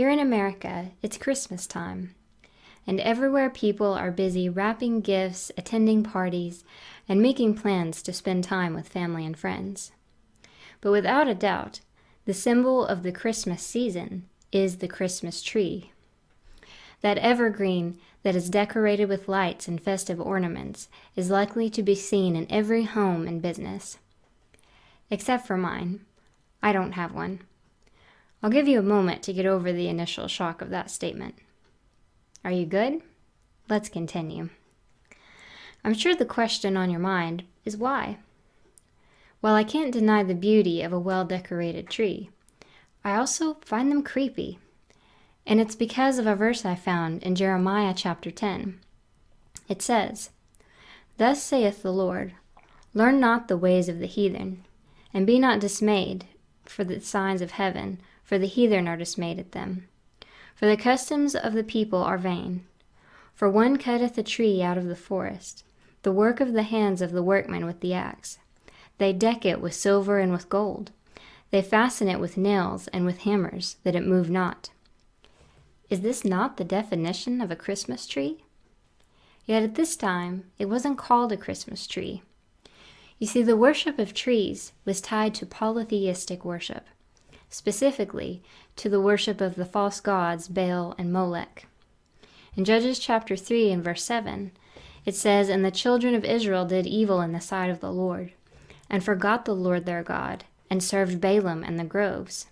Here in America, it's Christmas time, and everywhere people are busy wrapping gifts, attending parties, and making plans to spend time with family and friends. But without a doubt, the symbol of the Christmas season is the Christmas tree. That evergreen that is decorated with lights and festive ornaments is likely to be seen in every home and business. Except for mine. I don't have one. I'll give you a moment to get over the initial shock of that statement. Are you good? Let's continue. I'm sure the question on your mind is why? While I can't deny the beauty of a well-decorated tree, I also find them creepy. And it's because of a verse I found in Jeremiah chapter 10. It says, "Thus saith the Lord, learn not the ways of the heathen, and be not dismayed for the signs of heaven, for the heathen are dismayed at them. For the customs of the people are vain. For one cutteth a tree out of the forest, the work of the hands of the workman with the axe. They deck it with silver and with gold. They fasten it with nails and with hammers, that it move not." Is this not the definition of a Christmas tree? Yet at this time, it wasn't called a Christmas tree. You see, the worship of trees was tied to polytheistic worship, specifically to the worship of the false gods Baal and Molech. In Judges chapter 3 and verse 7, it says, "And the children of Israel did evil in the sight of the Lord, and forgot the Lord their God, and served Balaam and the groves."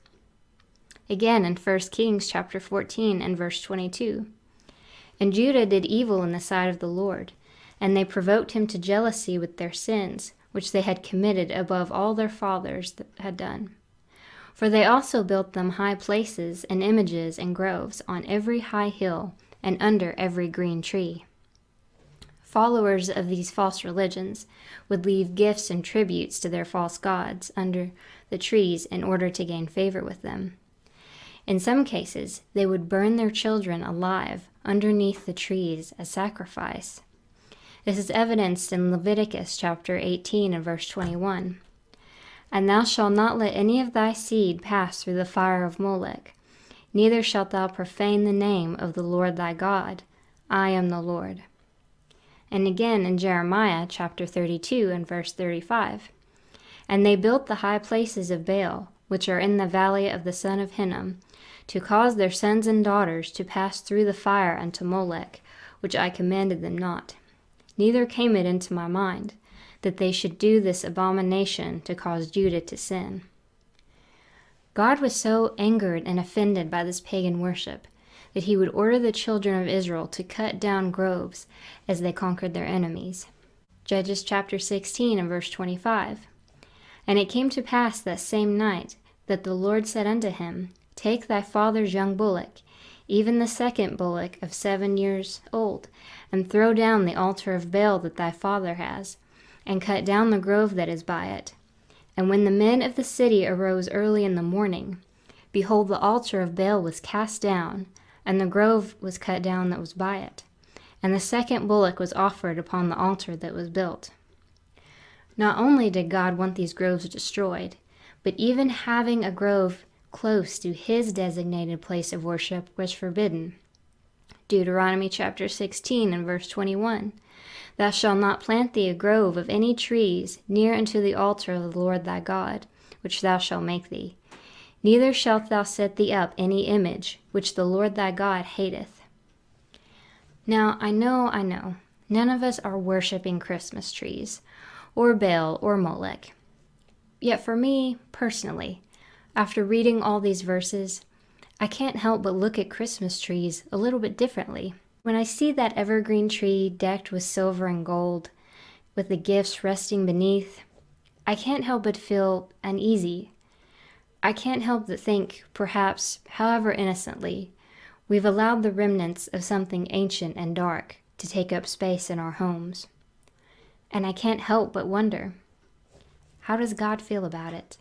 Again in 1 Kings chapter 14 and verse 22, "And Judah did evil in the sight of the Lord, and they provoked him to jealousy with their sins, which they had committed above all their fathers had done. For they also built them high places and images and groves on every high hill and under every green tree." Followers of these false religions would leave gifts and tributes to their false gods under the trees in order to gain favor with them. In some cases, they would burn their children alive underneath the trees as sacrifice. This is evidenced in Leviticus chapter 18 and verse 21. "And thou shalt not let any of thy seed pass through the fire of Molech, neither shalt thou profane the name of the Lord thy God. I am the Lord." And again in Jeremiah chapter 32 and verse 35. "And they built the high places of Baal, which are in the valley of the son of Hinnom, to cause their sons and daughters to pass through the fire unto Molech, which I commanded them not. Neither came it into my mind, that they should do this abomination to cause Judah to sin." God was so angered and offended by this pagan worship that he would order the children of Israel to cut down groves as they conquered their enemies. Judges chapter 16 and verse 25. "And it came to pass that same night that the Lord said unto him, Take thy father's young bullock, even the second bullock of 7 years old, and throw down the altar of Baal that thy father has, and cut down the grove that is by it. And when the men of the city arose early in the morning, behold, the altar of Baal was cast down, and the grove was cut down that was by it. And the second bullock was offered upon the altar that was built." Not only did God want these groves destroyed, but even having a grove close to his designated place of worship was forbidden. Deuteronomy chapter 16 and verse 21. "Thou shalt not plant thee a grove of any trees near unto the altar of the Lord thy God, which thou shalt make thee. Neither shalt thou set thee up any image, which the Lord thy God hateth." Now, I know, none of us are worshiping Christmas trees, or Baal, or Molech. Yet for me, personally, after reading all these verses, I can't help but look at Christmas trees a little bit differently. When I see that evergreen tree decked with silver and gold, with the gifts resting beneath, I can't help but feel uneasy. I can't help but think, perhaps, however innocently, we've allowed the remnants of something ancient and dark to take up space in our homes. And I can't help but wonder, how does God feel about it?